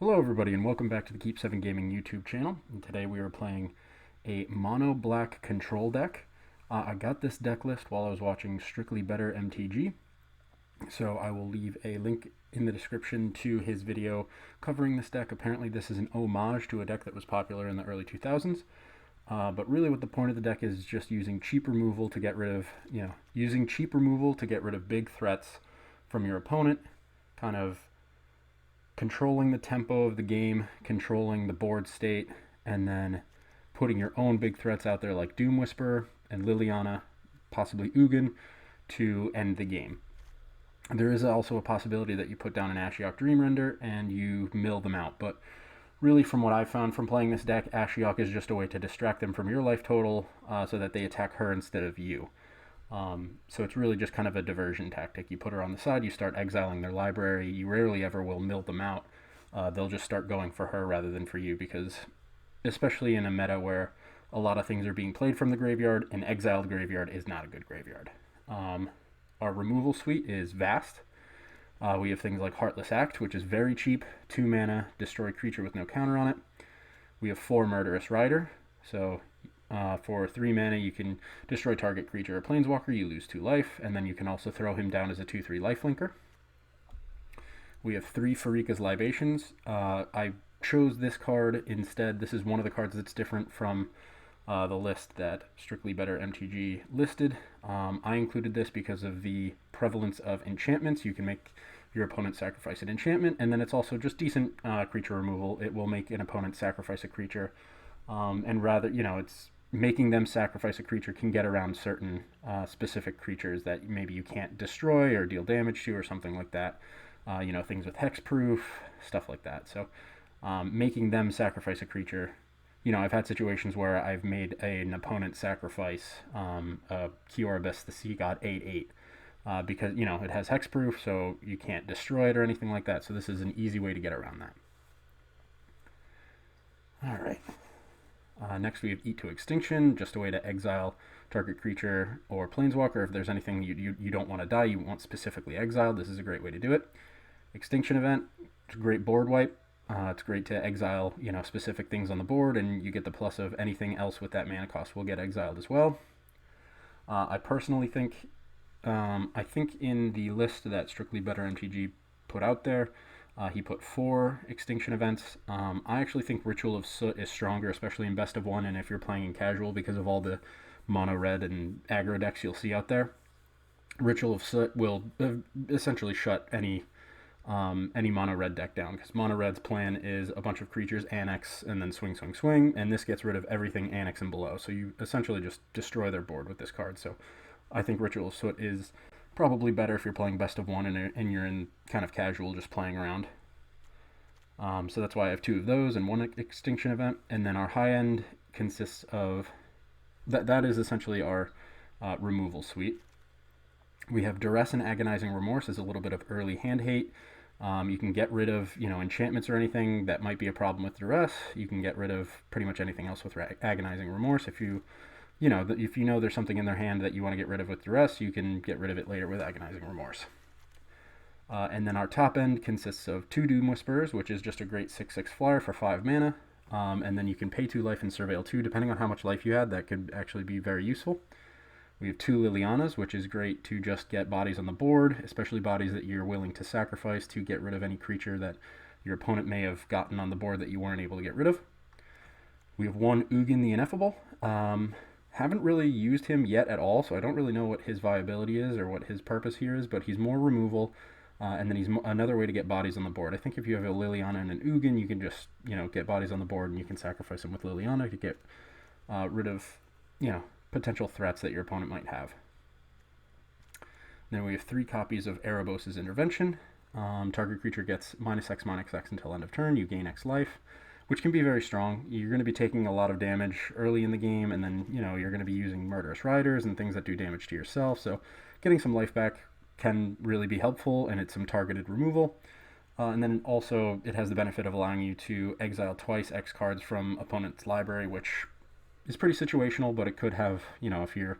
Hello everybody and welcome back to the Keep 7 Gaming YouTube channel. And today we are playing a mono black control deck. I got this deck list while I was watching Strictly Better MTG, so I will leave a link in the description to his video covering this deck. Apparently this is an homage to a deck that was popular in the early 2000s, but really what the point of the deck is just using cheap removal to get rid of, big threats from your opponent, kind of controlling the tempo of the game, controlling the board state, and then putting your own big threats out there like Doom Whisperer and Liliana, possibly Ugin, to end the game. There is also a possibility that you put down an Ashiok Dreamrender and you mill them out, but really from what I've found from playing this deck, Ashiok is just a way to distract them from your life total so that they attack her instead of you. So it's really just kind of a diversion tactic. You put her on the side, you start exiling their library. You rarely ever will mill them out. They'll just start going for her rather than for you, because especially in a meta where a lot of things are being played from the graveyard, an exiled graveyard is not a good graveyard. Our removal suite is vast. We have things like Heartless Act, which is very cheap, 2 mana, destroy creature with no counter on it. We have 4 Murderous Rider, so for 3 mana, you can destroy target creature or planeswalker, you lose 2 life, and then you can also throw him down as a 2/3 lifelinker. We have 3 Farika's Libations. I chose this card instead. This is one of the cards that's different from the list that Strictly Better MTG listed. I included this because of the prevalence of enchantments. You can make your opponent sacrifice an enchantment, and then it's also just decent creature removal. It will make an opponent sacrifice a creature, and rather, it's making them sacrifice a creature can get around certain specific creatures that maybe you can't destroy or deal damage to or something like that. Things with hexproof, stuff like that. So making them sacrifice a creature. I've had situations where I've made an opponent sacrifice Kioribus, the Sea God 8/8, because, it has hexproof, so you can't destroy it or anything like that. So this is an easy way to get around that. All right. Next we have Eat to Extinction, just a way to exile target creature or planeswalker. If there's anything you don't want to die, you want specifically exiled, this is a great way to do it. Extinction Event, it's a great board wipe. It's great to exile, specific things on the board, and you get the plus of anything else with that mana cost will get exiled as well. I personally think, in the list that Strictly Better MTG put out there, he put 4 extinction events. I actually think Ritual of Soot is stronger, especially in best of 1 and if you're playing in casual, because of all the mono red and aggro decks you'll see out there. Ritual of Soot will essentially shut any mono red deck down, because mono red's plan is a bunch of creatures, annex, and then swing, swing, swing, and this gets rid of everything annex and below. So you essentially just destroy their board with this card. So I think Ritual of Soot is probably better if you're playing best of 1 and you're in kind of casual, just playing around. So that's why I have 2 of those and 1 extinction event. And then our high end consists of that is essentially our removal suite. We have Duress and Agonizing Remorse as a little bit of early hand hate. You can get rid of enchantments or anything that might be a problem with Duress. You can get rid of pretty much anything else with Agonizing Remorse. If if you know there's something in their hand that you want to get rid of with Duress, you can get rid of it later with Agonizing Remorse. And then our top end consists of 2 Doom Whisperers, which is just a great 6/6 flyer for 5 mana. And then you can pay 2 life and Surveil 2, depending on how much life you had. That could actually be very useful. We have 2 Lilianas, which is great to just get bodies on the board, especially bodies that you're willing to sacrifice to get rid of any creature that your opponent may have gotten on the board that you weren't able to get rid of. We have 1 Ugin the Ineffable. Haven't really used him yet at all, so I don't really know what his viability is or what his purpose here is, but he's more removal, and then he's another way to get bodies on the board. I think if you have a Liliana and an Ugin, you can just, get bodies on the board, and you can sacrifice them with Liliana to get rid of, potential threats that your opponent might have. Then we have 3 copies of Erebos' Intervention. Target creature gets -X/-X until end of turn. You gain X life, which can be very strong. You're going to be taking a lot of damage early in the game, and then, you're going to be using Murderous Riders and things that do damage to yourself. So getting some life back can really be helpful, and it's some targeted removal. And then also it has the benefit of allowing you to exile twice X cards from opponent's library, which is pretty situational, but it could have, if you're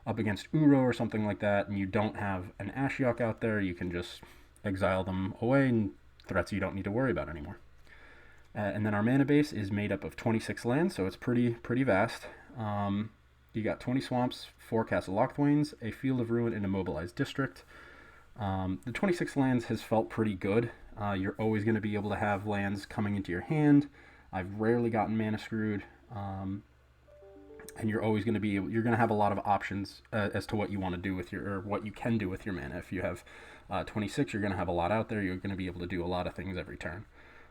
up against Uro or something like that, and you don't have an Ashiok out there, you can just exile them away, and threats you don't need to worry about anymore. And then our mana base is made up of 26 lands, so it's pretty vast. You got 20 swamps, 4 Castle Lochthwains, a Field of Ruin, and a mobilized district. The 26 lands has felt pretty good. You're always going to be able to have lands coming into your hand. I've rarely gotten mana screwed. And you're always going to be you're going to have a lot of options as to what you want to do with or what you can do with your mana. If you have 26, you're going to have a lot out there. You're going to be able to do a lot of things every turn.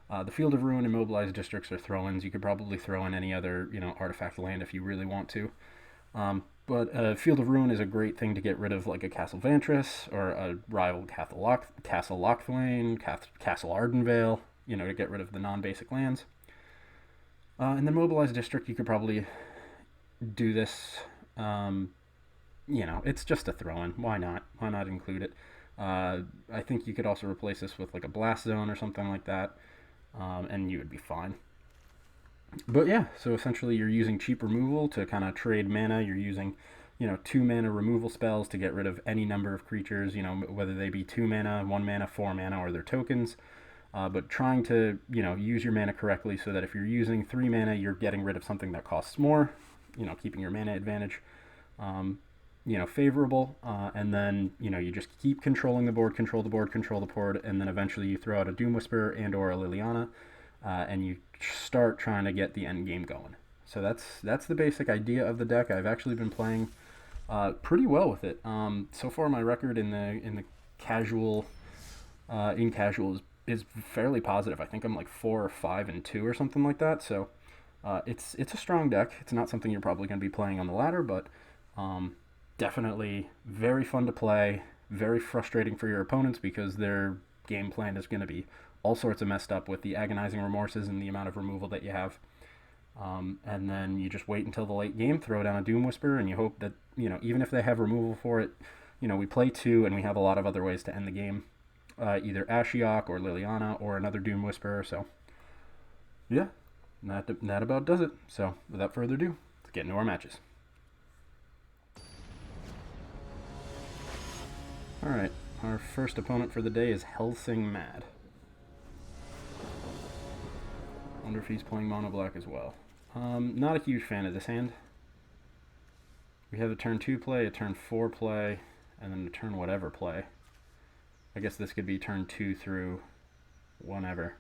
The Field of Ruin and mobilized districts are throw-ins. You could probably throw in any other artifact land if you really want to. But Field of Ruin is a great thing to get rid of, like a Castle Vantris or a rival Castle Lochthwain, Castle Ardenvale, to get rid of the non-basic lands. And then mobilized district, you could probably do this. It's just a throw-in. Why not? Why not include it? I think you could also replace this with like a blast zone or something like that, and you would be fine. But yeah, so essentially you're using cheap removal to kind of trade mana. You're using 2 mana removal spells to get rid of any number of creatures, whether they be 2 mana, 1 mana, 4 mana, or their tokens. But trying to use your mana correctly so that if you're using 3 mana, you're getting rid of something that costs more, keeping your mana advantage favorable, and then you just keep controlling the board, control the board, and then eventually you throw out a Doom Whisperer and or a Liliana, and you start trying to get the end game going. So that's the basic idea of the deck. I've actually been playing pretty well with it. So far, my record in the casual is fairly positive. I think I'm like 4 or 5 and 2 or something like that. So it's a strong deck. It's not something you're probably going to be playing on the ladder, but definitely very fun to play. Very frustrating for your opponents because their game plan is going to be all sorts of messed up with the agonizing remorses and the amount of removal that you have. And then you just wait until the late game, throw down a Doom Whisperer, and you hope that, even if they have removal for it, we play 2 and we have a lot of other ways to end the game. Either Ashiok or Liliana or another Doom Whisperer. So, yeah, that about does it. So, without further ado, let's get into our matches. Alright, our first opponent for the day is Helsing Mad. Wonder if he's playing mono black as well. Not a huge fan of this hand. We have a turn 2 play, a turn 4 play, and then a turn whatever play. I guess this could be turn 2 through whenever.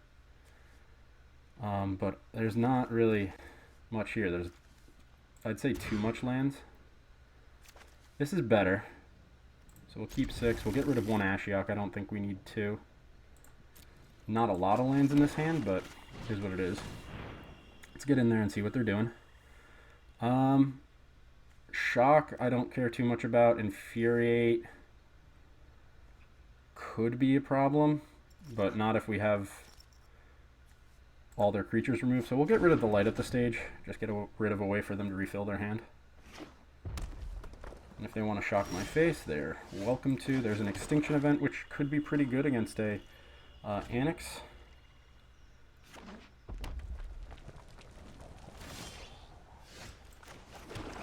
But there's not really much here. There's, I'd say, too much lands. This is better. So we'll keep 6. We'll get rid of 1 Ashiok. I don't think we need 2. Not a lot of lands in this hand, but here's what it is. Let's get in there and see what they're doing. Shock, I don't care too much about. Infuriate could be a problem, but not if we have all their creatures removed. So we'll get rid of the light at the stage. Just get rid of a way for them to refill their hand. And if they want to shock my face, they're welcome to. There's an extinction event, which could be pretty good against a Annex.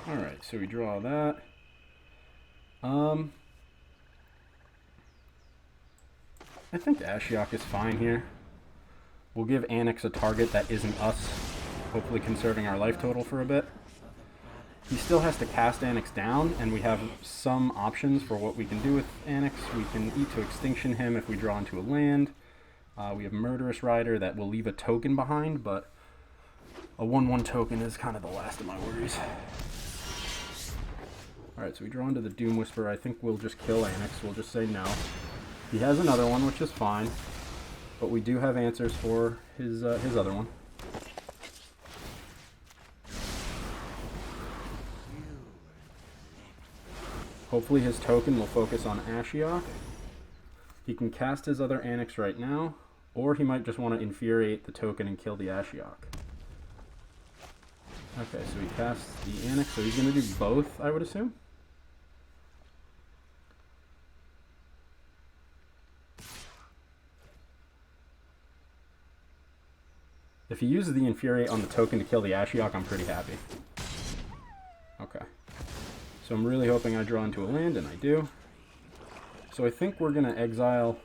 Alright, so we draw that. I think Ashiok is fine here. We'll give Annex a target that isn't us, hopefully conserving our life total for a bit. He still has to cast Annex down, and we have some options for what we can do with Annex. We can eat to extinction him if we draw into a land. We have Murderous Rider that will leave a token behind, but a 1/1 token is kind of the last of my worries. Alright, so we draw into the Doom Whisperer. I think we'll just kill Annex. We'll just say no. He has another one, which is fine, but we do have answers for his other one. Hopefully his token will focus on Ashiok. He can cast his other Annex right now, or he might just want to infuriate the token and kill the Ashiok. Okay, so he casts the Annex, so he's going to do both, I would assume. If he uses the Infuriate on the token to kill the Ashiok, I'm pretty happy. Okay. So I'm really hoping I draw into a land, and I do. So I think we're going to exile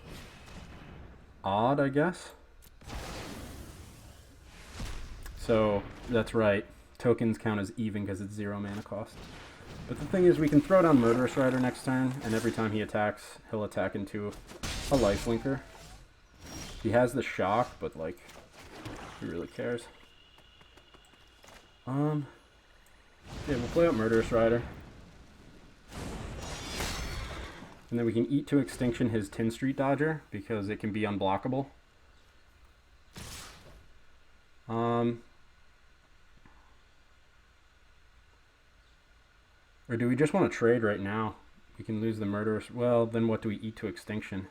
Odd, I guess. So that's right. Tokens count as even because it's 0 mana cost. But the thing is, we can throw down Murderous Rider next turn, and every time he attacks, he'll attack into a lifelinker. He has the shock, but like, who really cares? Yeah, we'll play out Murderous Rider. And then we can eat to extinction his Tin Street Dodger, because it can be unblockable. Or do we just want to trade right now? We can lose the Murderous... Well, then what do we eat to extinction?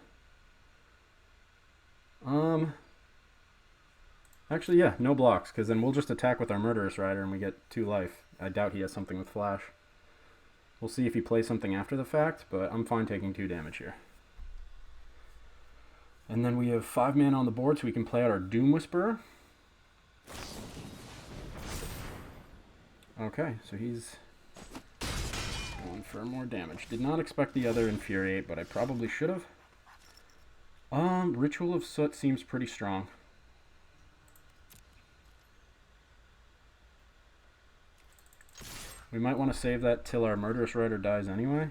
Actually, yeah, no blocks, because then we'll just attack with our Murderous Rider and we get 2 life. I doubt he has something with Flash. We'll see if he plays something after the fact, but I'm fine taking 2 damage here. And then we have 5 mana on the board, so we can play out our Doom Whisperer. Okay, so he's going for more damage. Did not expect the other Infuriate, but I probably should have. Ritual of Soot seems pretty strong. We might want to save that till our Murderous Rider dies anyway.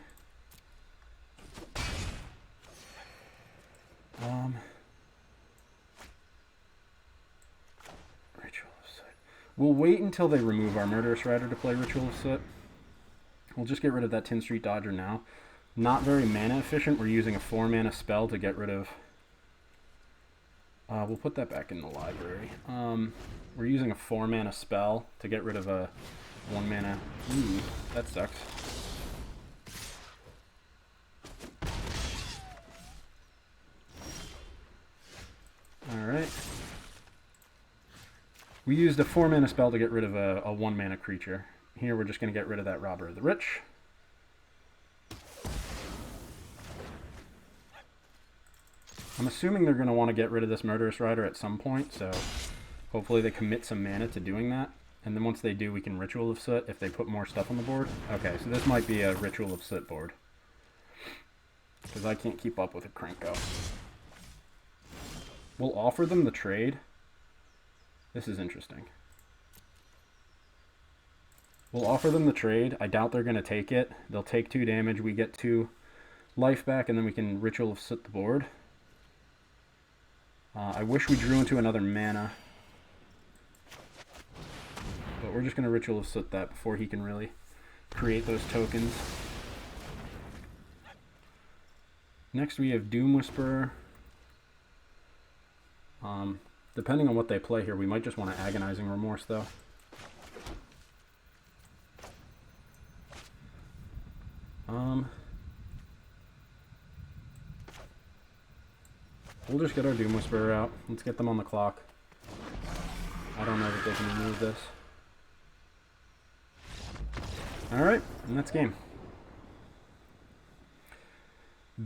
Ritual of Soot. We'll wait until they remove our Murderous Rider to play Ritual of Soot. We'll just get rid of that Tin Street Dodger now. Not very mana efficient. We're using a 4 mana spell to get rid of... we'll put that back in the library. We're using a 4 mana spell to get rid of a 1 mana. Ooh, that sucks. Alright. We used a 4 mana spell to get rid of a 1 mana creature. Here we're just going to get rid of that Robber of the Rich. I'm assuming they're going to want to get rid of this Murderous Rider at some point, so hopefully they commit some mana to doing that. And then once they do, we can Ritual of Soot if they put more stuff on the board. Okay, so this might be a Ritual of Soot board, because I can't keep up with a Krenko. We'll offer them the trade. This is interesting. We'll offer them the trade. I doubt they're going to take it. They'll take 2 damage. We get 2 life back, and then we can Ritual of Soot the board. I wish we drew into another mana. But we're just going to Ritual of Soot that before he can really create those tokens. Next we have Doom Whisperer. Depending on what they play here, we might just want to Agonizing Remorse though. We'll just get our Doom Whisperer out. Let's get them on the clock. I don't know that they can remove this. Alright, and that's game.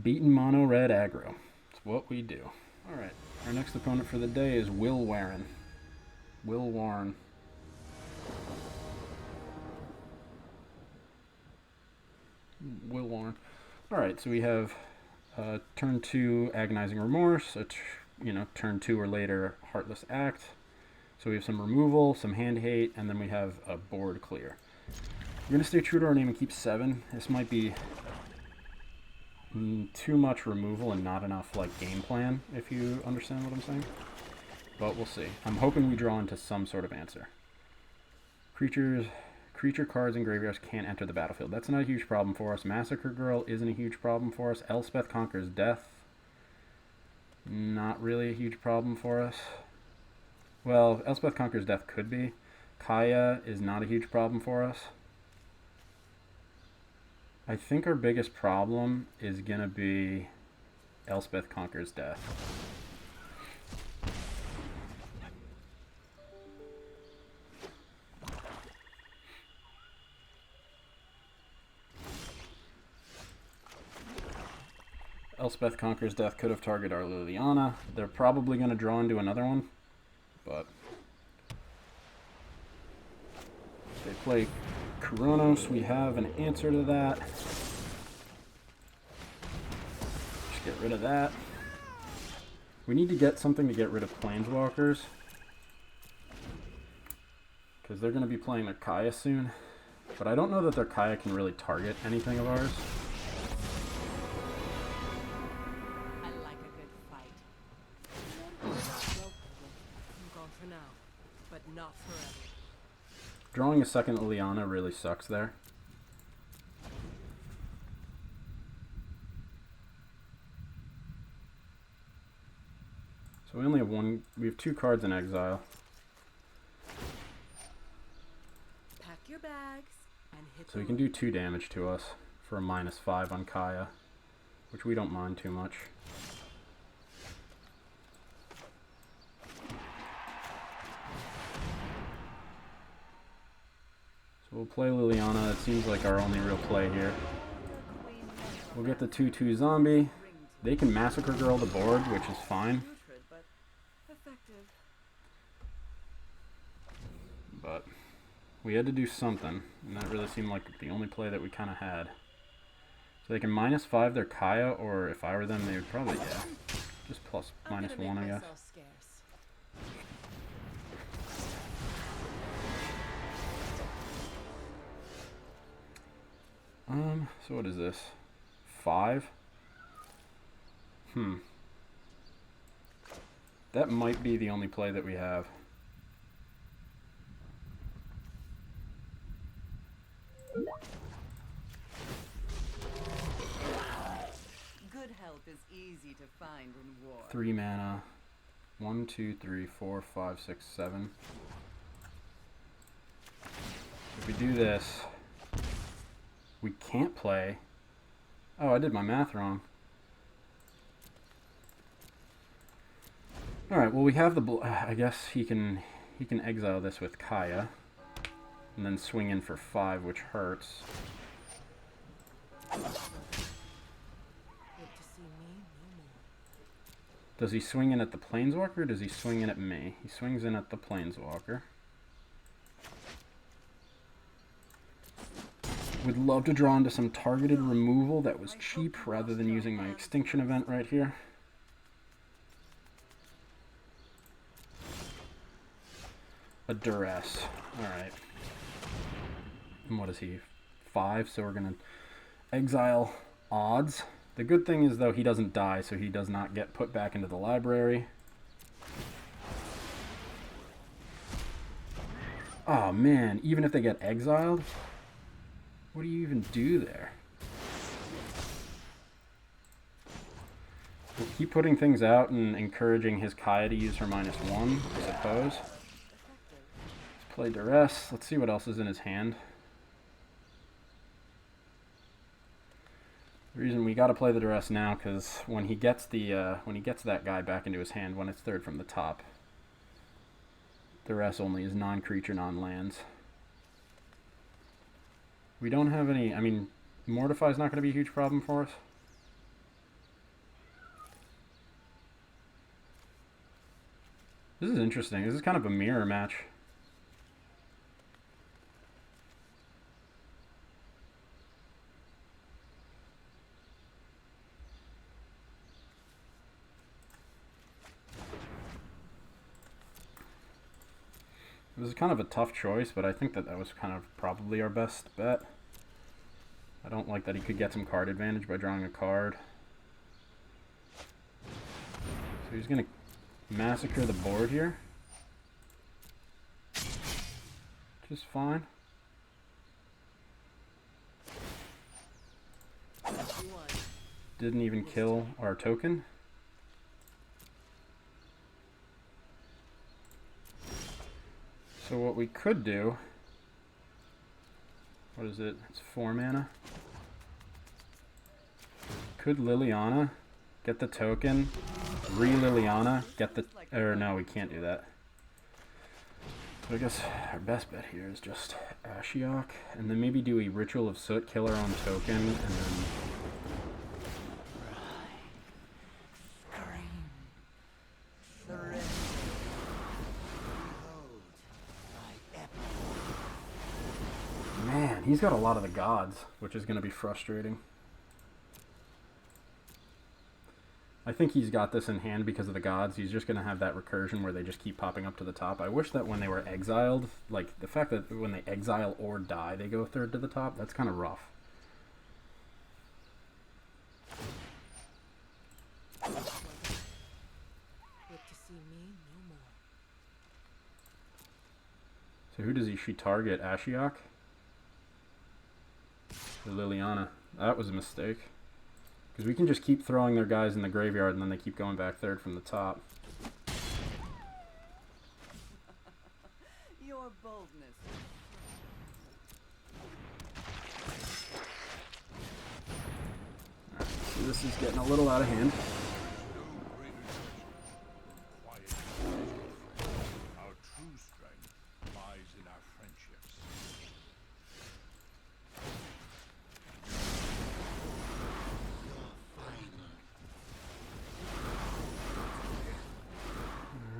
Beaten mono red aggro. It's what we do. Alright, our next opponent for the day is Will Warren. Will Warren. Will Warren. Alright, so we have turn 2 Agonizing Remorse, turn 2 or later Heartless Act. So we have some removal, some hand hate, and then we have a board clear. We're going to stay true to our name and keep 7. This might be too much removal and not enough like game plan, if you understand what I'm saying. But we'll see. I'm hoping we draw into some sort of answer. Creature cards and graveyards can't enter the battlefield. That's not a huge problem for us. Massacre Girl isn't a huge problem for us. Elspeth Conquers Death. Not really a huge problem for us. Well, Elspeth Conquers Death could be. Kaya is not a huge problem for us. I think our biggest problem is going to be Elspeth Conquers Death. Elspeth Conquers Death could have targeted our Liliana. They're probably going to draw into another one, but if they play Koronos, we have an answer to that. Just get rid of that. We need to get something to get rid of Planeswalkers. because they're going to be playing their Kaya soon. But I don't know that their Kaya can really target anything of ours. I like a good fight. I'm gone for now, but not forever. Drawing a second Liliana really sucks there. So we only have we have 2 cards in exile. Pack your bags and hit So he can do 2 damage to us for a -5 on Kaya, which we don't mind too much. So we'll play Liliana. It seems like our only real play here. We'll get the 2/2 zombie. They can Massacre Girl the board, which is fine. But we had to do something, and that really seemed like the only play that we kind of had. So they can -5 their Kaya, or if I were them, they would probably, yeah, just plus -1, I guess. So what is this? 5? That might be the only play that we have. Good help is easy to find in war. 3 mana. 1, 2, 3, 4, 5, 6, 7. If we do this, we can't play. Oh, I did my math wrong. All right. Well, we have the. I guess he can exile this with Kaya, and then swing in for 5, which hurts. Does he swing in at the Planeswalker, or does he swing in at me? He swings in at the Planeswalker. Would love to draw into some targeted removal that was cheap, rather than using my extinction event right here. A duress. Alright. And what is he? 5, so we're going to exile odds. The good thing is, though, he doesn't die, so he does not get put back into the library. Oh, man. Even if they get exiled? What do you even do there? We'll keep putting things out and encouraging his Kaya to use her -1, I suppose. Let's play Duress. Let's see what else is in his hand. The reason we got to play the Duress now, because when he gets that guy back into his hand, when it's third from the top, Duress only is non-creature, non-lands. We don't have any. I mean, Mortify's not going to be a huge problem for us. This is interesting. This is kind of a mirror match. It was kind of a tough choice, but I think that was kind of probably our best bet. I don't like that he could get some card advantage by drawing a card. So he's going to massacre the board here. Just fine. Didn't even kill our token. So what we could do, what is it? It's 4 mana. Could Liliana get the token, re-Liliana, get the, or no, we can't do that. So I guess our best bet here is just Ashiok, and then maybe do a Ritual of Soot, kill our own token, and then... Man, he's got a lot of the gods, which is going to be frustrating. I think he's got this in hand because of the gods. He's just going to have that recursion where they just keep popping up to the top. I wish that when they were exiled, like the fact that when they exile or die, they go third to the top, that's kind of rough. Get to see me no more. So who does she target? Ashiok? Or Liliana? That was a mistake. Because we can just keep throwing their guys in the graveyard and then they keep going back third from the top. Your boldness. Alright, so this is getting a little out of hand. Our true strength lies in our friendships.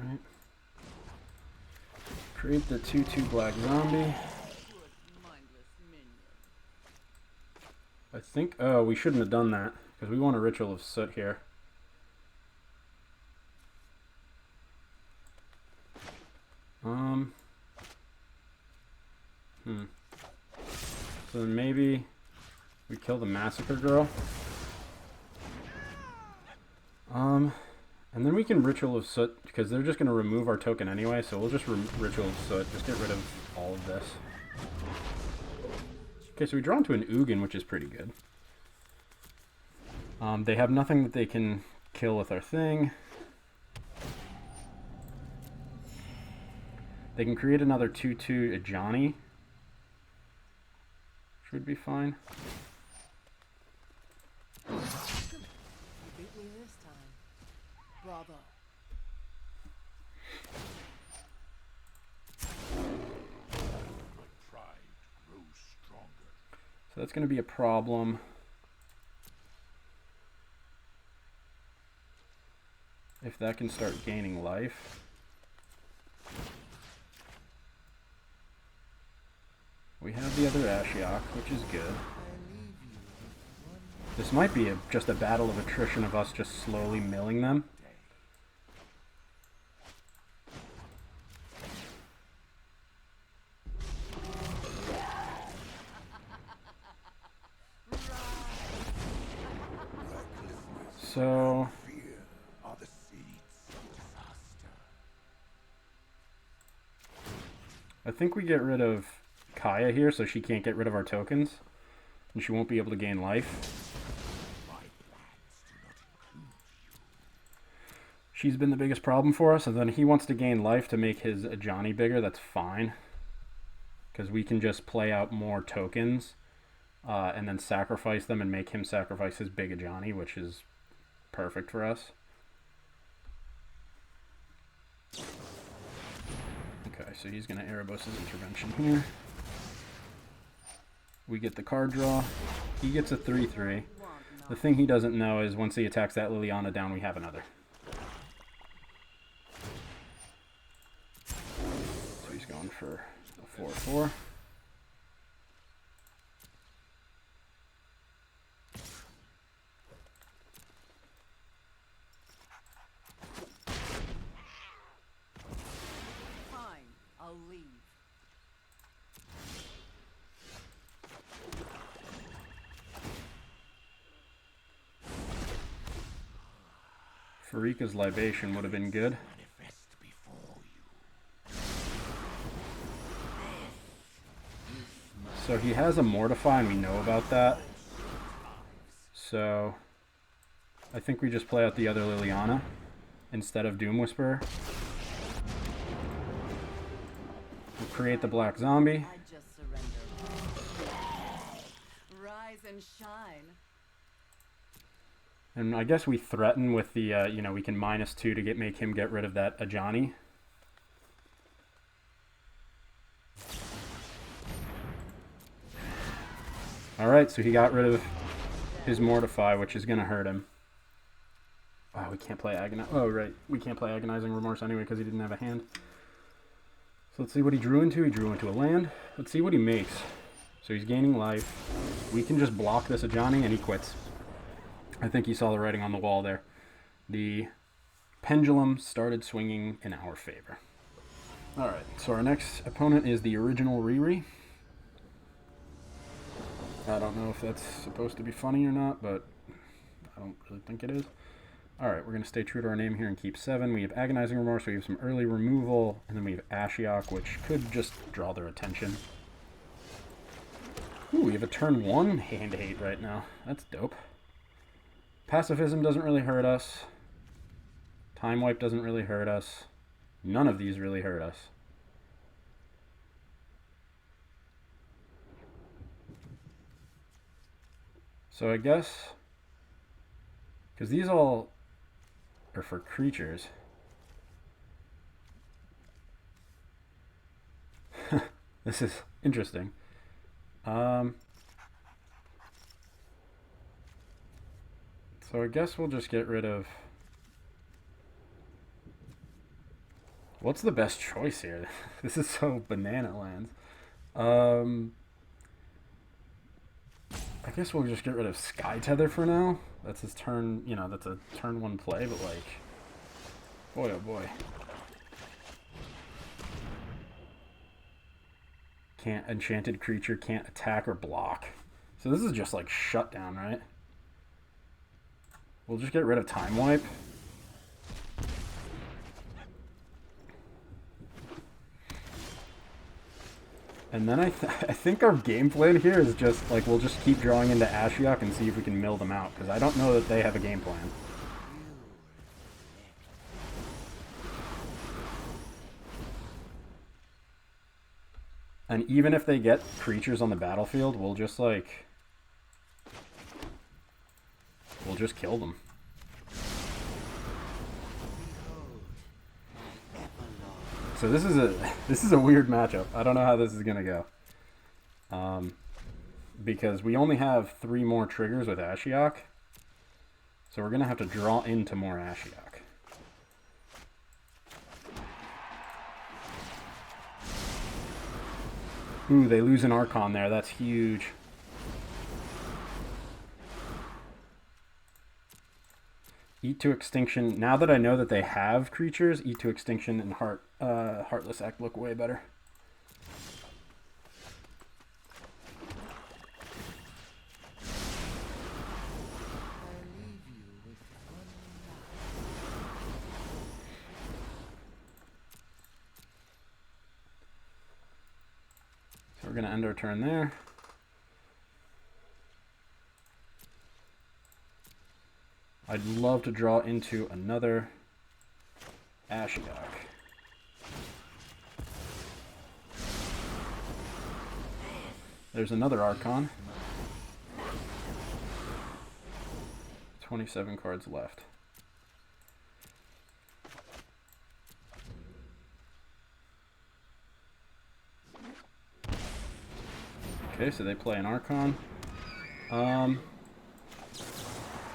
Alright. Create the 2/2 black zombie. I think, oh, we shouldn't have done that, because we want a Ritual of Soot here. So then maybe we kill the Massacre Girl. And then we can Ritual of Soot, because they're just going to remove our token anyway, so we'll just Ritual of Soot, just get rid of all of this. Okay, so we draw into an Ugin, which is pretty good. They have nothing that they can kill with our thing. They can create another 2/2 Ajani, which would be fine. You beat me this time. Bravo. Pride grows stronger. So that's going to be a problem. If that can start gaining life. We have the other Ashiok, which is good. This might be just a battle of attrition of us just slowly milling them. So Are the seeds of disaster. I think we get rid of Kaya here so she can't get rid of our tokens. And she won't be able to gain life. My plans do not include you. She's been the biggest problem for us. And then he wants to gain life to make his Ajani bigger. That's fine. Because we can just play out more tokens. And then sacrifice them and make him sacrifice his big Ajani, which is perfect for us. Okay, so he's going to Erebos his intervention here. We get the card draw. He gets a 3/3. The thing he doesn't know is once he attacks that Liliana down, we have another. So he's going for a 4/4. Fine, I'll leave. Farika's Libation would have been good. Manifest before you. So he has a Mortify, and we know about that. So I think we just play out the other Liliana instead of Doom Whisperer. We'll create the black zombie. I just surrender. Rise and shine. And I guess we threaten with the, you know, we can -2 to make him get rid of that Ajani. Alright, so he got rid of his Mortify, which is going to hurt him. Oh, we can't play Agonize. Oh, right. We can't play Agonizing Remorse anyway because he didn't have a hand. So let's see what he drew into. He drew into a land. Let's see what he makes. So he's gaining life. We can just block this Ajani and he quits. I think he saw the writing on the wall there. The pendulum started swinging in our favor. Alright, so our next opponent is the original Riri. I don't know if that's supposed to be funny or not, but I don't really think it is. Alright, we're going to stay true to our name here and keep 7. We have Agonizing Remorse, we have some early removal, and then we have Ashiok, which could just draw their attention. Ooh, we have a turn 1 hand 8 right now. That's dope. Pacifism doesn't really hurt us. Time Wipe doesn't really hurt us. None of these really hurt us. So I guess, because these all are for creatures. This is interesting. So I guess we'll just get rid of... What's the best choice here? This is so banana lands. I guess we'll just get rid of Sky Tether for now. That's his turn, you know, that's a turn 1 play, but like, boy oh boy. Can't, enchanted creature can't attack or block. So this is just like shutdown, right? We'll just get rid of Time Wipe. And then I think our game plan here is just like we'll just keep drawing into Ashiok and see if we can mill them out, because I don't know that they have a game plan. And even if they get creatures on the battlefield, we'll just like... we'll just kill them. So this is a weird matchup. I don't know how this is gonna go. Because we only have 3 more triggers with Ashiok. So we're gonna have to draw into more Ashiok. Ooh, they lose an Archon there. That's huge. Eat to Extinction. Now that I know that they have creatures, Eat to Extinction and Heartless Act look way better. So we're going to end our turn there. I'd love to draw into another Ashiok. There's another Archon. 27 cards left. Okay, so they play an Archon.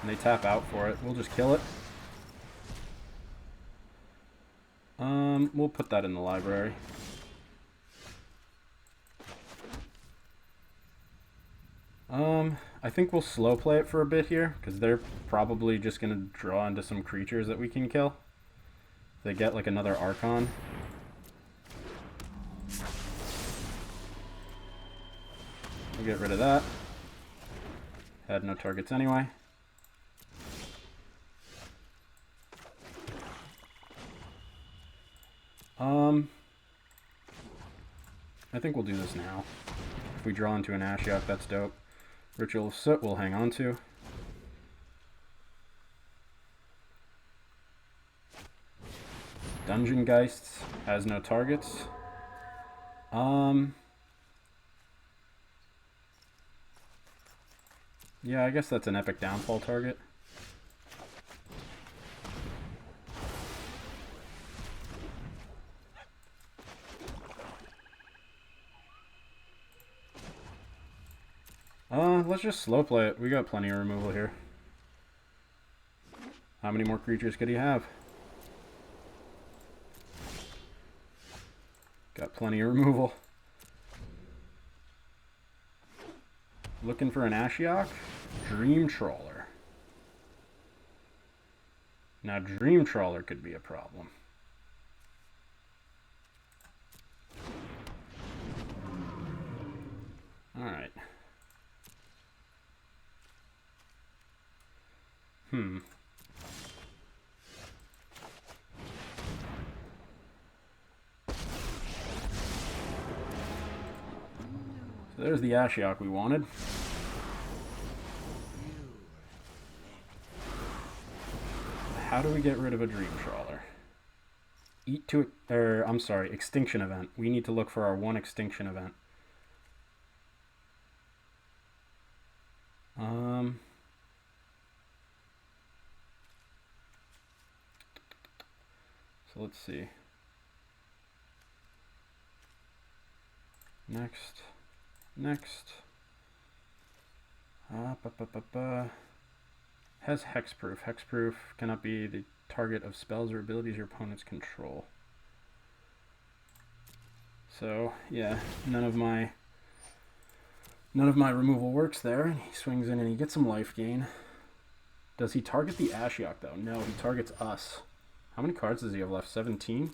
And they tap out for it. We'll just kill it. We'll put that in the library. I think we'll slow play it for a bit here, because they're probably just going to draw into some creatures that we can kill. They get like another Archon. We'll get rid of that. Had no targets anyway. I think we'll do this now. If we draw into an Ashiok, that's dope. Ritual of Soot we'll hang on to. Dungeon Geists has no targets. Yeah, I guess that's an Epic Downfall target. Let's just slow play it. We got plenty of removal here. How many more creatures could he have? Got plenty of removal. Looking for an Ashiok? Dream Trawler. Now Dream Trawler could be a problem. Alright. So there's the Ashiok we wanted. How do we get rid of a Dream Trawler? Extinction event. We need to look for our one extinction event. So let's see. Next. Has hexproof. Hexproof cannot be the target of spells or abilities your opponents control. So yeah, none of my removal works there. He swings in and he gets some life gain. Does he target the Ashiok though? No, he targets us. How many cards does he have left? 17?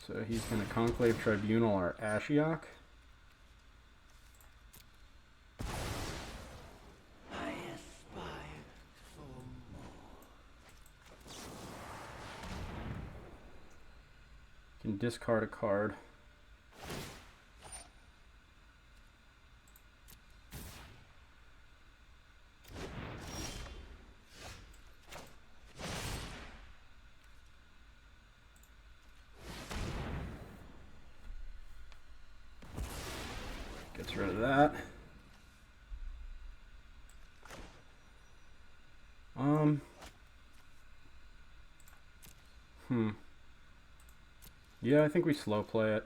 So he's going to Conclave Tribunal our Ashiok. I aspire for more. Can discard a card. Gets rid of that. Yeah, I think we slow play it.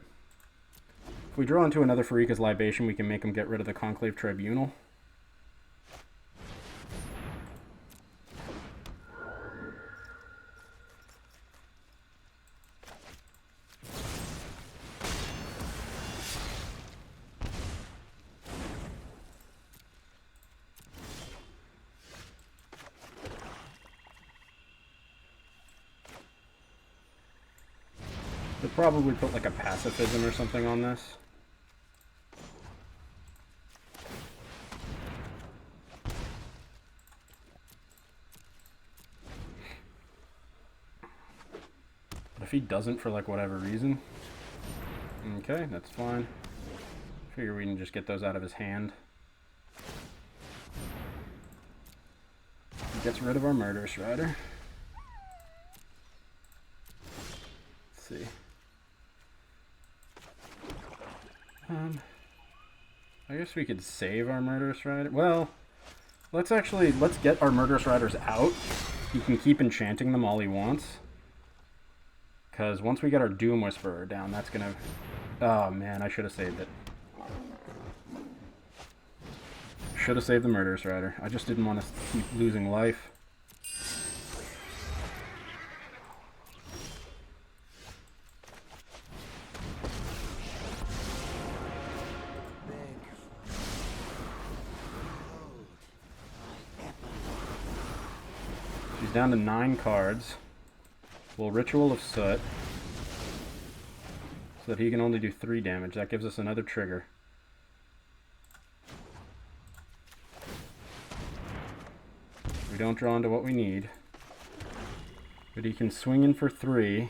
If we draw into another Farika's Libation, we can make him get rid of the Conclave Tribunal. We'll probably put like a pacifism or something on this. But if he doesn't for like whatever reason, okay, that's fine. Figure we can just get those out of his hand. He gets rid of our Murderous Rider. Let's see. I guess we could save our Murderous Rider. Well, let's get our Murderous Riders out. He can keep enchanting them all he wants. Because once we get our Doom Whisperer down, that's gonna... Oh man, I should have saved it. Should have saved the Murderous Rider. I just didn't want to keep losing life. She's down to 9 cards. We'll Ritual of Soot. So that he can only do 3 damage. That gives us another trigger. We don't draw into what we need. But he can swing in for 3.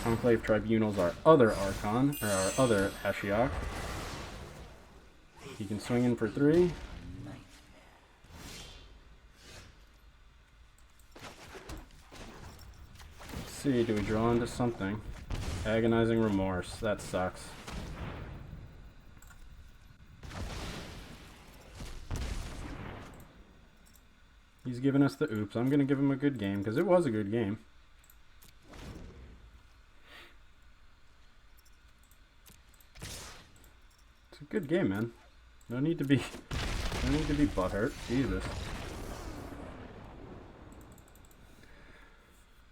Conclave Tribunal's our other Archon, or our other Ashiok. He can swing in for 3. Let's see, do we draw into something? Agonizing Remorse, that sucks. He's giving us the oops. I'm going to give him a good game, because it was a good game. It's a good game, man. No need to be butthurt. Jesus.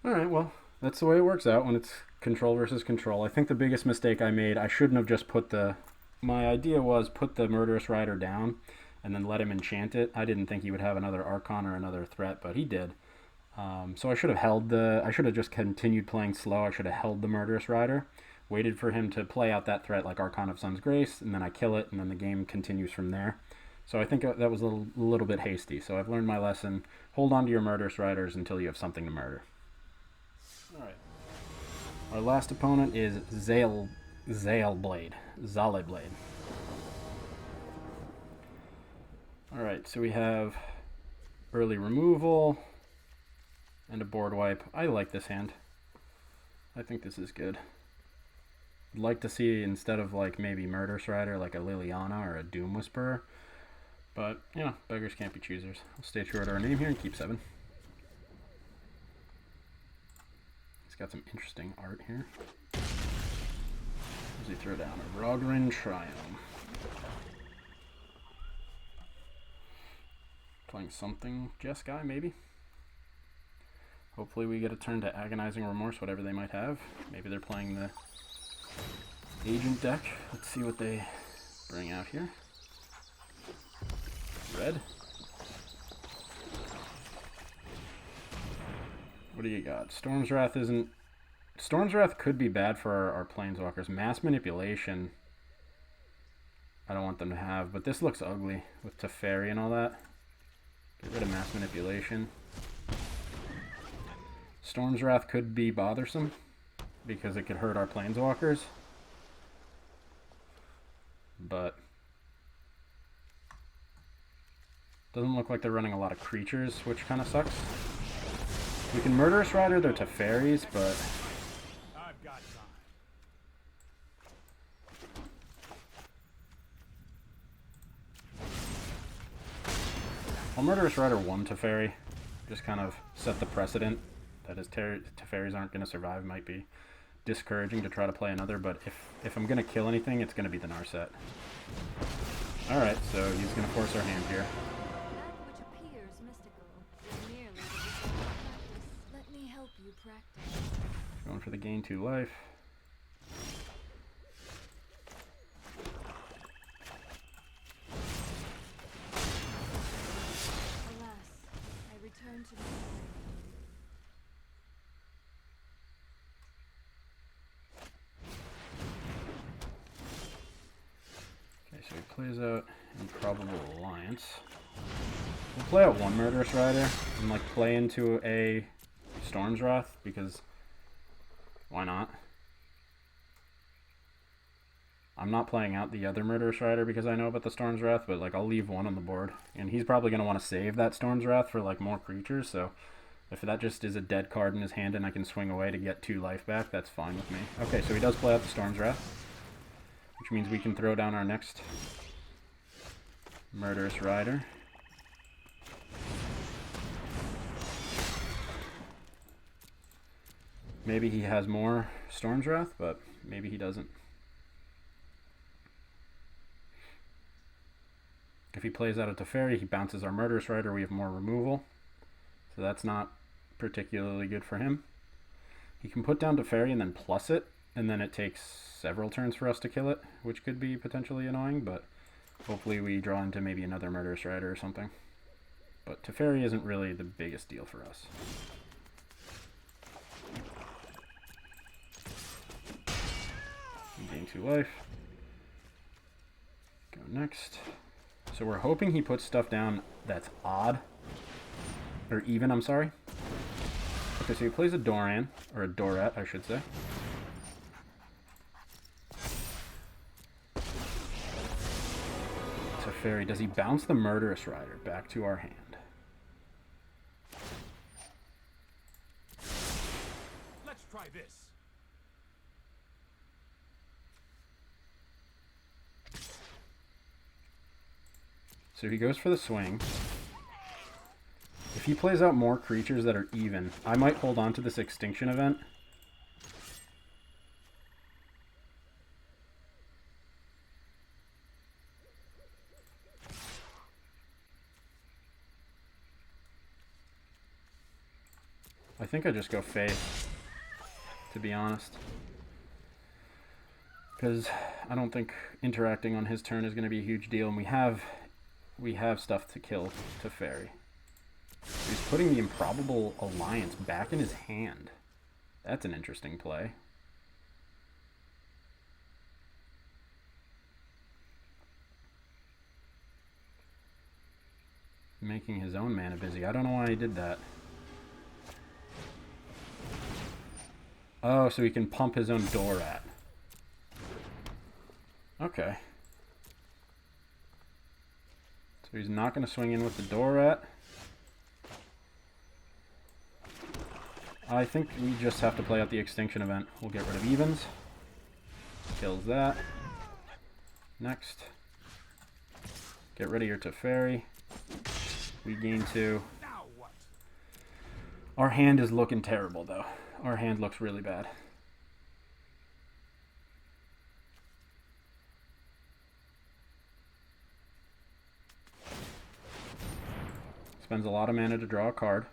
All right, well, that's the way it works out when it's control versus control. I think the biggest mistake I made, I shouldn't have just put the... My idea was put the Murderous Rider down and then let him enchant it. I didn't think he would have another Archon or another threat, but he did. So I should have held the... I should have just continued playing slow. I should have held the Murderous Rider, waited for him to play out that threat like Archon of Sun's Grace, and then I kill it, and then the game continues from there. So I think that was a little bit hasty. So I've learned my lesson. Hold on to your Murderous Riders until you have something to murder. All right. Our last opponent is Zaleblade. All right, so we have early removal and a board wipe. I like this hand. I think this is good. I'd like to see, instead of like maybe Murderous Rider, like a Liliana or a Doom Whisperer. But, you know, beggars can't be choosers. We'll stay true to our name here and keep 7. He's got some interesting art here. As he throw down a Rogrin Triome. Playing something Jeskai, maybe? Hopefully we get a turn to Agonizing Remorse, whatever they might have. Maybe they're playing the Agent deck. Let's see what they bring out here. Red. What do you got? Storm's Wrath isn't... Storm's Wrath could be bad for our Planeswalkers. Mass Manipulation, I don't want them to have, but this looks ugly with Teferi and all that. Get rid of Mass Manipulation. Storm's Wrath could be bothersome because it could hurt our Planeswalkers. But doesn't look like they're running a lot of creatures, which kind of sucks. We can Murderous Rider their Teferis, but I've got time. I'll Murderous Rider one Teferi. Just kind of set the precedent that his Teferis aren't going to survive. Might be discouraging to try to play another, but if I'm going to kill anything, it's going to be the Narset. Alright, so he's going to force our hand here. That which appears mystical is merely the result of practice. Let me help you practice. Going for the gain 2 life. Alas, I return to my Okay, so he plays out Improbable Alliance. We'll play out one Murderous Rider and like play into a Storm's Wrath, because why not? I'm not playing out the other Murderous Rider because I know about the Storm's Wrath, but like I'll leave one on the board. And he's probably going to want to save that Storm's Wrath for like more creatures, so if that just is a dead card in his hand and I can swing away to get 2 life back, that's fine with me. Okay, so he does play out the Storm's Wrath, which means we can throw down our next Murderous Rider. Maybe he has more Storm's Wrath, but maybe he doesn't. If he plays out a Teferi, he bounces our Murderous Rider, we have more removal. So that's not particularly good for him. He can put down Teferi and then plus it, and then it takes several turns for us to kill it, which could be potentially annoying, but hopefully we draw into maybe another Murderous Rider or something. But Teferi isn't really the biggest deal for us. Gain 2 life. Go next. So we're hoping he puts stuff down that's odd. Or even, I'm sorry. Okay, so he plays a Doran, or a Dorat, I should say. Teferi, does he bounce the Murderous Rider back to our hand? Let's try this. So he goes for the swing. If he plays out more creatures that are even, I might hold on to this Extinction event. I think I just go Faith, to be honest. Because I don't think interacting on his turn is going to be a huge deal, and we have stuff to kill to Fairy. He's putting the Improbable Alliance back in his hand. That's an interesting play. Making his own mana busy. I don't know why he did that. Oh, so he can pump his own Dorat. Okay. So he's not going to swing in with the Dorat. I think we just have to play out the Extinction event. We'll get rid of Evens. Kills that. Next. Get rid of your Teferi. We gain 2. Our hand is looking terrible, though. Our hand looks really bad. Spends a lot of mana to draw a card.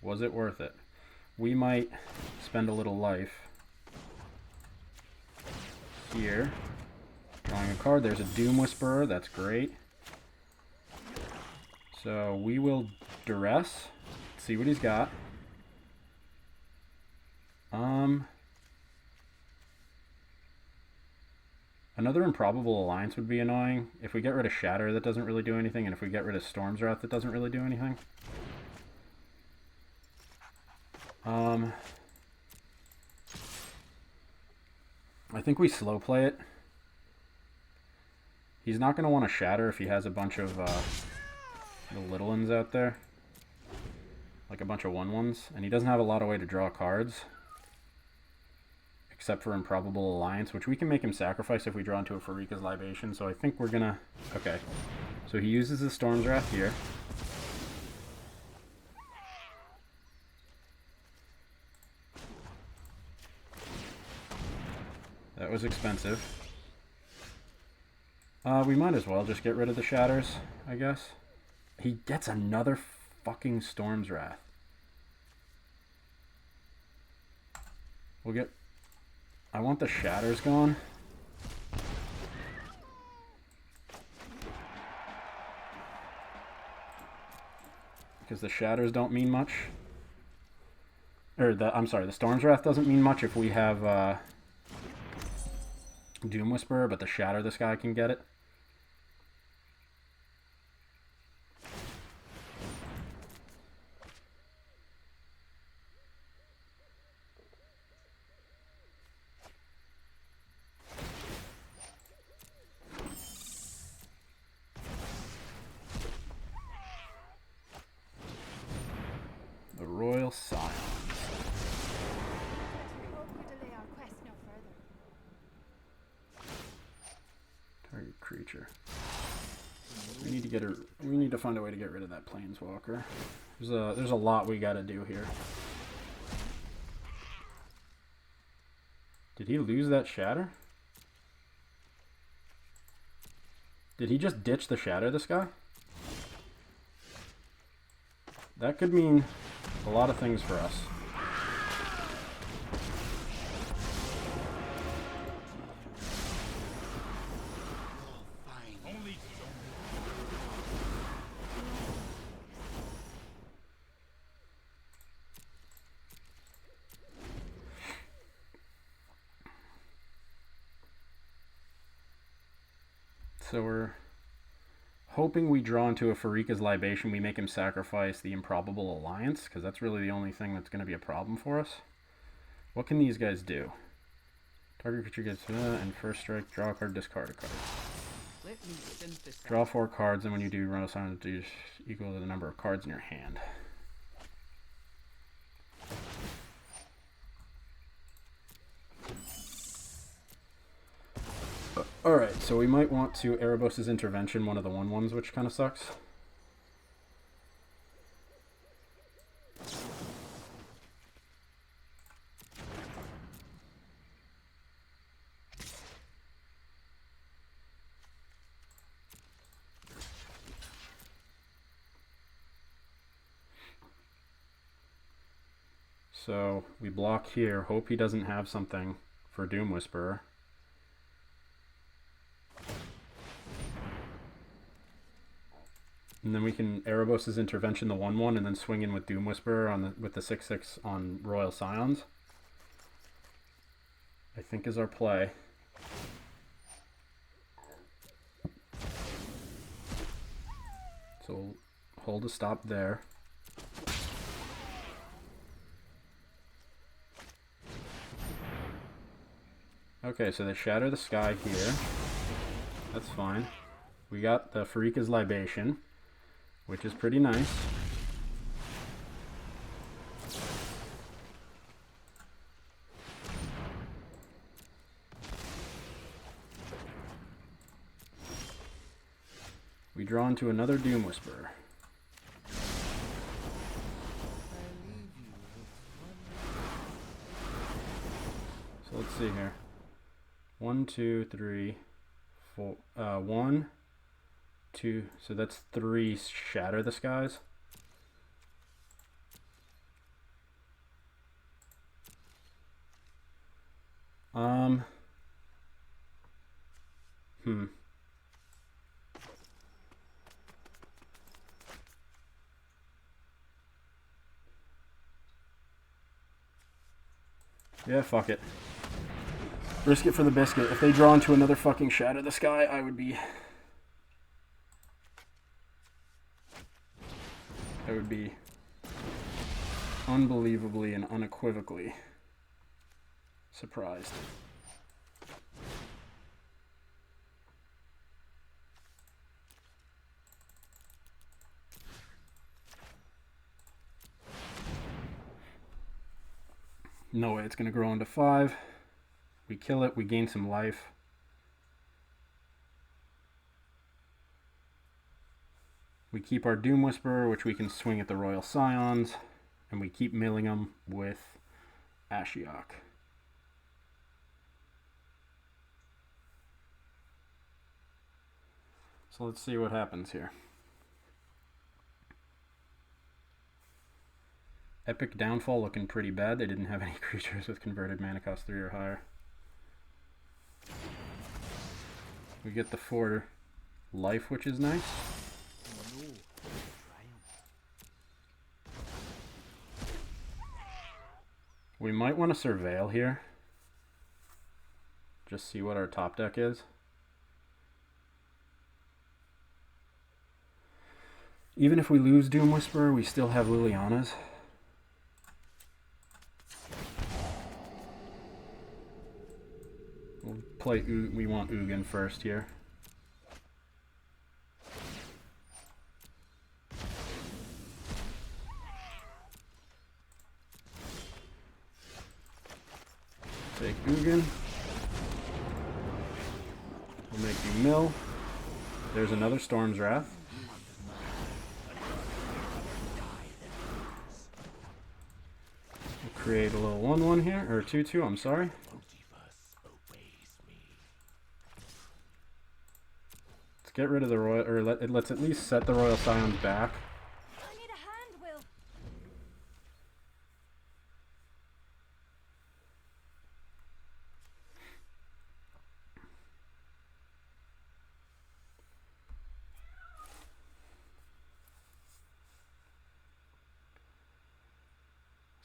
Was it worth it? We might spend a little life here. Drawing a card. There's a Doom Whisperer. That's great. So we will duress. See what he's got. Another Improbable Alliance would be annoying. If we get rid of Shatter, that doesn't really do anything, and if we get rid of Storm's Wrath, that doesn't really do anything. I think we slow play it. He's not going to want to Shatter if he has a bunch of the little ones out there. Like a bunch of 1/1s. And he doesn't have a lot of way to draw cards. Except for Improbable Alliance, which we can make him sacrifice if we draw into a Farika's Libation. So I think we're going to... Okay. So he uses the Storm's Wrath here. That was expensive. We might as well just get rid of the Shatters, I guess. He gets another fucking Storm's Wrath. We'll get... I want the Shatters gone. Because the Shatters don't mean much. Or, I'm sorry, the Storm's Wrath doesn't mean much if we have Doom Whisperer, but the Shatter this guy can get it. The Royal Scions. Hope we delay our quest no further. Target creature. We need to get we need to find a way to get rid of that Planeswalker. There's a lot we got to do here. Did he lose that Shatter? Did he just ditch the Shatter, this guy? That could mean a lot of things for us. So we're hoping we draw into a Farika's Libation. We make him sacrifice the Improbable Alliance, because that's really the only thing that's going to be a problem for us. What can these guys do? Target creature gets and first strike, draw a card, discard a card. Let me synthesize. Draw 4 cards, and when you do, run a silent do equal to the number of cards in your hand. Alright, so we might want to Erebos' Intervention, one of the 1/1s, which kind of sucks. So we block here. Hope he doesn't have something for Doom Whisperer. And then we can Erebos' Intervention the 1/1 and then swing in with Doom Whisperer on with the 6/6 on Royal Scions. I think is our play. So we'll hold a stop there. Okay, so they shatter the sky here. That's fine. We got the Farika's Libation, which is pretty nice. We draw into another Doom Whisperer. So let's see here. 1, 2, 3, 4. 1, 2. So that's 3 Shatter the Skies. Yeah, fuck it. Risk it for the biscuit. If they draw into another fucking Shatter the Sky, I would be unbelievably and unequivocally surprised. No way it's going to grow into 5. We kill it, we gain some life. We keep our Doom Whisperer, which we can swing at the Royal Scions, and we keep milling them with Ashiok. So let's see what happens here. Epic Downfall looking pretty bad. They didn't have any creatures with converted mana cost 3 or higher. We get the 4 life, which is nice. We might want to Surveil here. Just see what our top deck is. Even if we lose Doom Whisperer, we still have Liliana's. We'll play, we want Ugin first here. Take Ugin. We'll make you mill. There's another Storm's Wrath. We'll create a little 1/1 here, or 2/2, I'm sorry. Let's get rid of the Royal, or let's at least set the Royal Scions back. I need a hand, Will.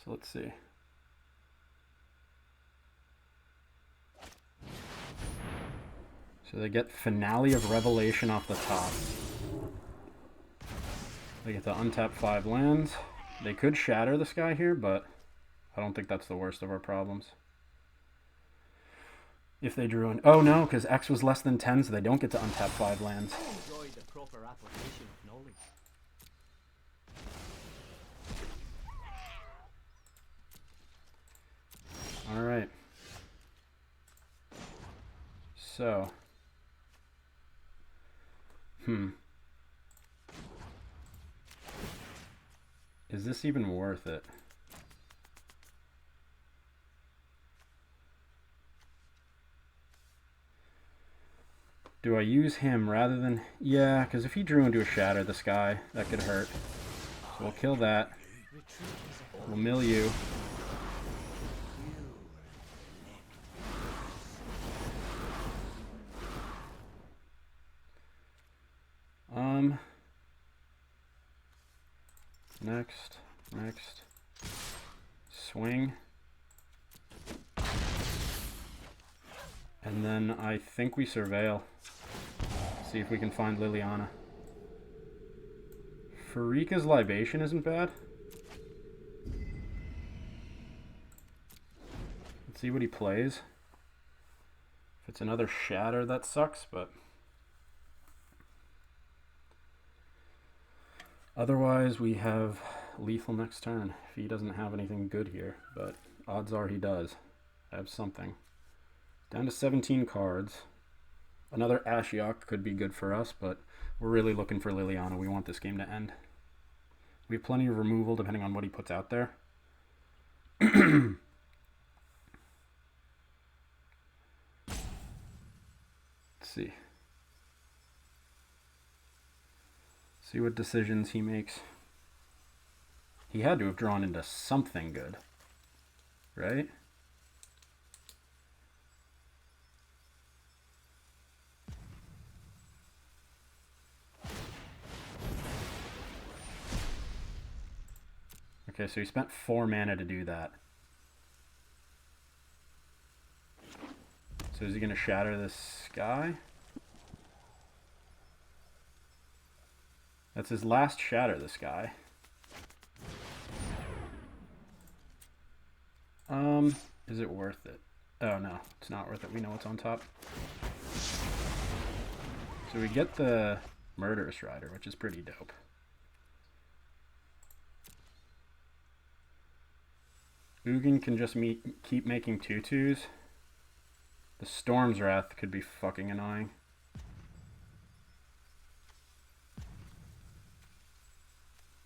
So let's see. So they get Finale of Revelation off the top. They get to untap 5 lands. They could Shatter the Sky here, but I don't think that's the worst of our problems. If they drew in... Oh no, because X was less than 10, so they don't get to untap 5 lands. Enjoy the proper application of knowledge. Alright. So. Is this even worth it? Do I use him rather than... Yeah, because if he drew into a Shatter the Sky, that could hurt. So we'll kill that. We'll mill you. next, next. Swing. And then I think we surveil. See if we can find Liliana. Farika's Libation isn't bad. Let's see what he plays. If it's another Shatter, that sucks, but... Otherwise, we have lethal next turn. If he doesn't have anything good here, but odds are he does have something. Down to 17 cards. Another Ashiok could be good for us, but we're really looking for Liliana. We want this game to end. We have plenty of removal depending on what he puts out there. Let's see. See what decisions he makes. He had to have drawn into something good, right? Okay, so he spent 4 mana to do that. So is he going to shatter this sky? That's his last shatter, this guy. Is it worth it? Oh no, it's not worth it. We know what's on top. So we get the Murderous Rider, which is pretty dope. Ugin can just keep making 2/2s. The Storm's Wrath could be fucking annoying.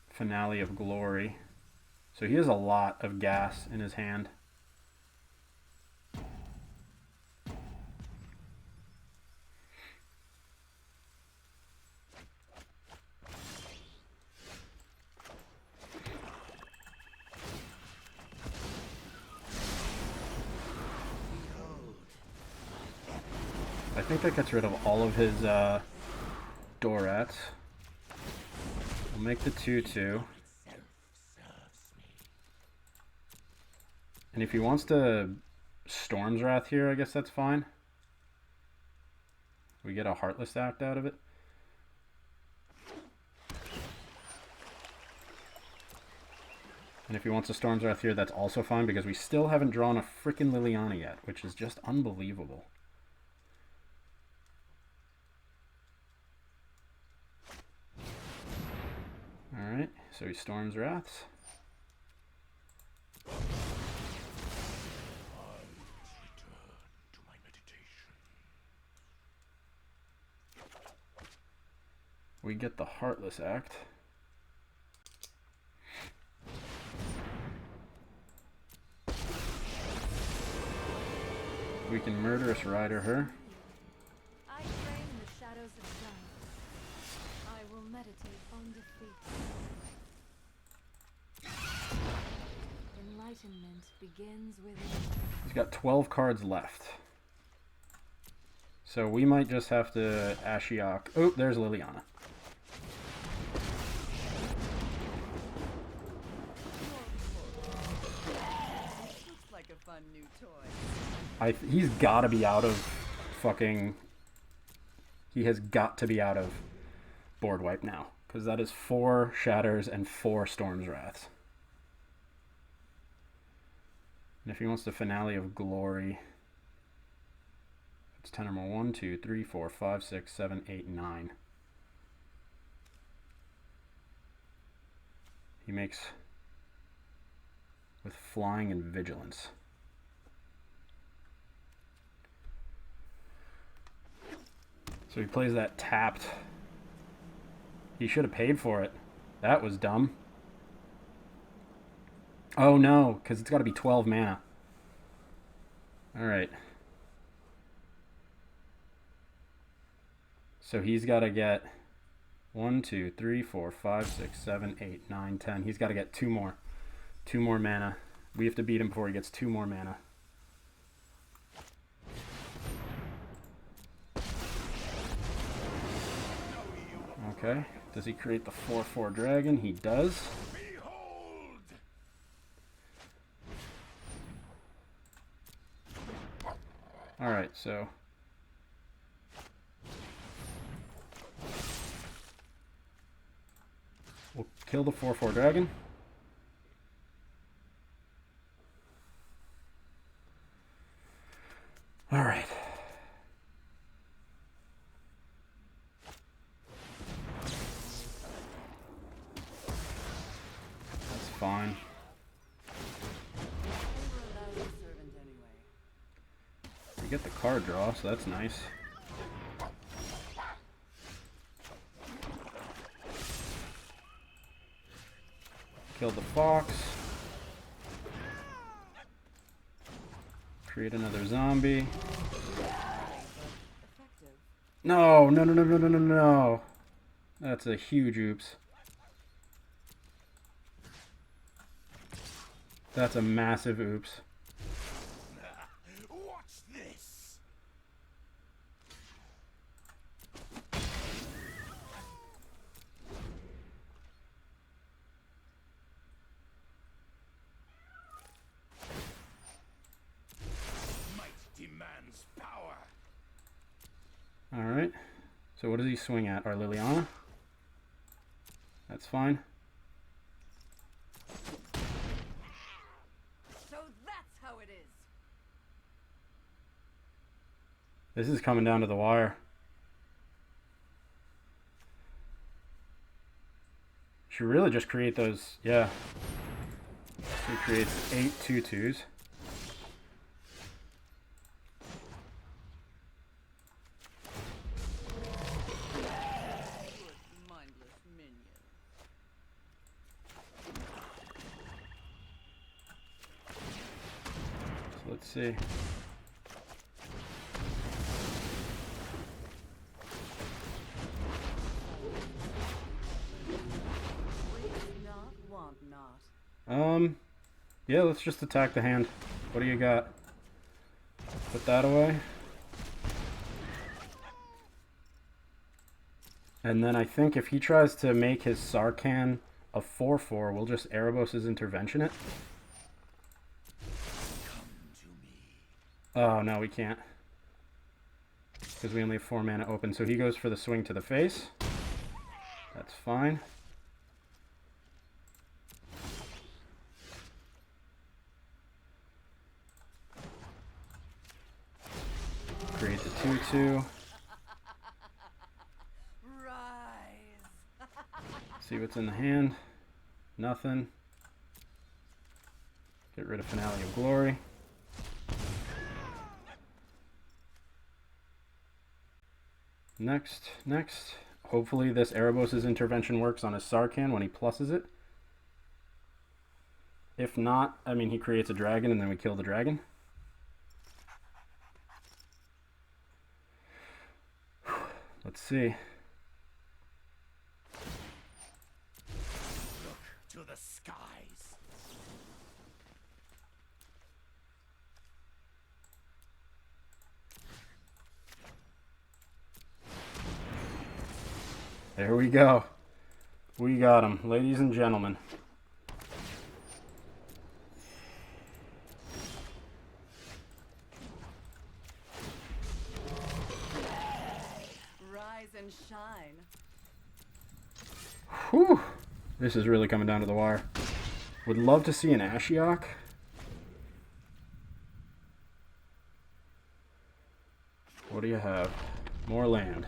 Finale of Glory. So he has a lot of gas in his hand. I think that gets rid of all of his Dorats. We'll make the 2/2. And if he wants to Storm's Wrath here, I guess that's fine. We get a Heartless Act out of it. And if he wants a Storm's Wrath here, that's also fine because we still haven't drawn a freaking Liliana yet, which is just unbelievable. Alright, so he Storm's Wraths. We get the Heartless Act. We can Murderous Rider her. I train in the shadows of giants. I will meditate on defeat. Enlightenment begins within. He's got 12 cards left. So we might just have to Ashiok. Oh, there's Liliana. Looks like a fun new toy. He's got to be out of fucking... He has got to be out of board wipe now. Because that is 4 Shatters and 4 Storm's Wraths. And if he wants the Finale of Glory... It's 10 or more. 1, 2, 3, 4, 5, 6, 7, 8, 9. He makes... with Flying and Vigilance. So he plays that tapped. He should have paid for it. That was dumb. Oh no, because it's got to be 12 mana. Alright. So he's got to get 1, 2, 3, 4, 5, 6, 7, 8, 9, 10. He's got to get 2 more. 2 more mana. We have to beat him before he gets 2 more mana. Okay. Does he create the 4/4 dragon? He does. so we'll kill the 4/4 dragon. All right. That's fine. We get the card draw, so that's nice. Kill the fox. Create another zombie. No, no, no, no, no, no, no, no. That's a huge oops. That's a massive oops. Watch this. Might demands power. All right. So what does he swing at? Our Liliana? That's fine. So that's how it is. This is coming down to the wire. Should really just create those, yeah. He creates 8 2/2s. Mindless minion. So let's see. Not, want not. Yeah, let's just attack the hand. What do you got? Put that away. And then I think if he tries to make his Sarkhan a 4/4, we'll just Erebos' Intervention it. Oh, no, we can't. Because we only have 4 mana open. So he goes for the swing to the face. That's fine. Create the 2/2. Rise. See what's in the hand. Nothing. Get rid of Finale of Glory. Next. Hopefully this Erebos' Intervention works on his Sarkhan when he pluses it. If not, I mean, he creates a dragon and then we kill the dragon. Let's see. Look to the skies. There we go. We got him, ladies and gentlemen. Rise and shine. Whew. This is really coming down to the wire. Would love to see an Ashiok. What do you have? More land.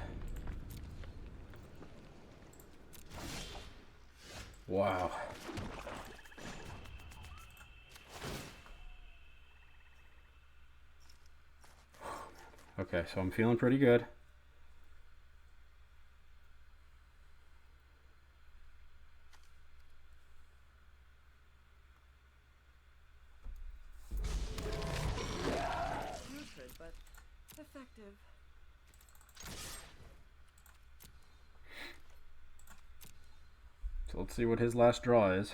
Wow. Okay, so I'm feeling pretty good. Stupid, but effective. So let's see what his last draw is.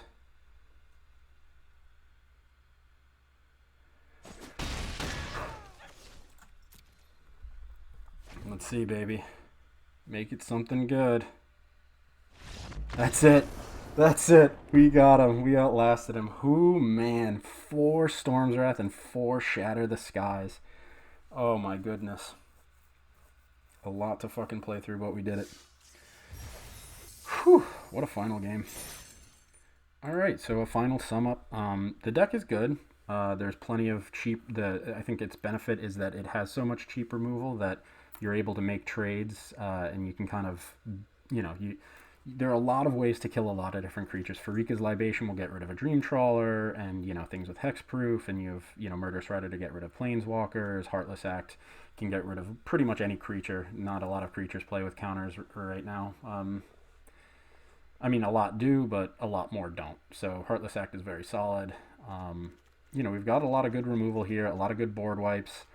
Let's see, baby. Make it something good. That's it. That's it. We got him. We outlasted him. Who, man. 4 Storm's Wrath and 4 Shatter the Skies. Oh my goodness. A lot to fucking play through, but we did it. Whew, what a final game. Alright, so a final sum up. The deck is good. There's plenty of cheap. I think its benefit is that it has so much cheap removal that you're able to make trades, and you can kind of, there are a lot of ways to kill a lot of different creatures. Farika's Libation will get rid of a Dream Trawler, and things with Hexproof, and you have Murderous Rider to get rid of Planeswalkers. Heartless Act can get rid of pretty much any creature. Not a lot of creatures play with counters right now. I mean, a lot do, but a lot more don't. So Heartless Act is very solid. We've got a lot of good removal here, a lot of good board wipes.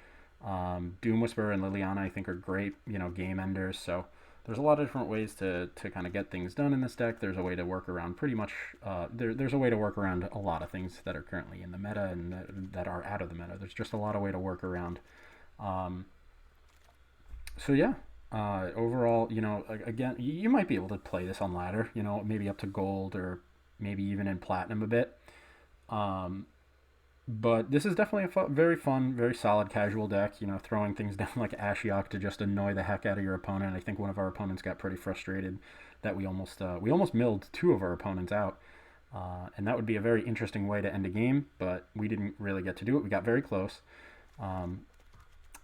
Doom Whisperer and Liliana, I think, are great, game enders. So there's a lot of different ways to kind of get things done in this deck. There's a way to work around pretty much, there's a way to work around a lot of things that are currently in the meta and that are out of the meta. There's just a lot of way to work around. So yeah, overall, again, you might be able to play this on ladder, maybe up to gold or maybe even in platinum a bit. But this is definitely a very fun, very solid casual deck. Throwing things down like Ashiok to just annoy the heck out of your opponent. I think one of our opponents got pretty frustrated that we almost milled two of our opponents out, and that would be a very interesting way to end a game. But we didn't really get to do it. We got very close.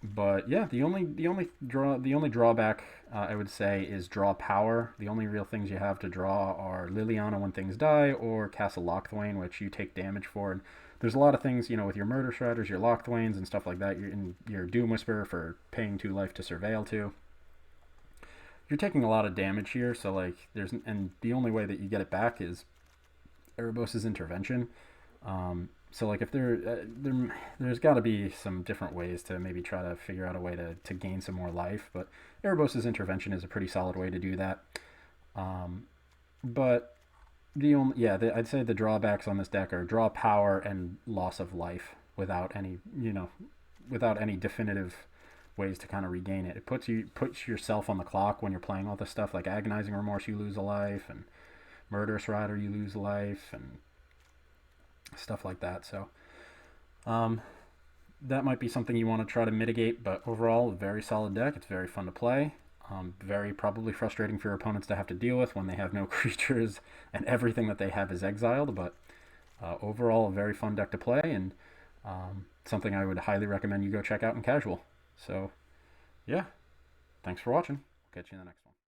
But yeah, the only drawback I would say is draw power. The only real things you have to draw are Liliana when things die, or Castle Lochthwain, which you take damage for. And there's a lot of things, with your Murder Shredders, your Lochthwains, and stuff like that. Your Doom Whisperer for paying 2 life to Surveil to. You're taking a lot of damage here, so and the only way that you get it back is Erebos' Intervention. So if there's got to be some different ways to maybe try to figure out a way to gain some more life, but Erebos' Intervention is a pretty solid way to do that. But I'd say the drawbacks on this deck are draw power and loss of life without any definitive ways to kind of regain it. It puts yourself on the clock when you're playing all this stuff, like Agonizing Remorse, you lose a life, and Murderous Rider, you lose a life, and stuff like that. So that might be something you want to try to mitigate, but overall, a very solid deck. It's very fun to play. Very probably frustrating for your opponents to have to deal with when they have no creatures and everything that they have is exiled, but overall, a very fun deck to play, and something I would highly recommend you go check out in casual. So yeah, thanks for watching. Catch you in the next one.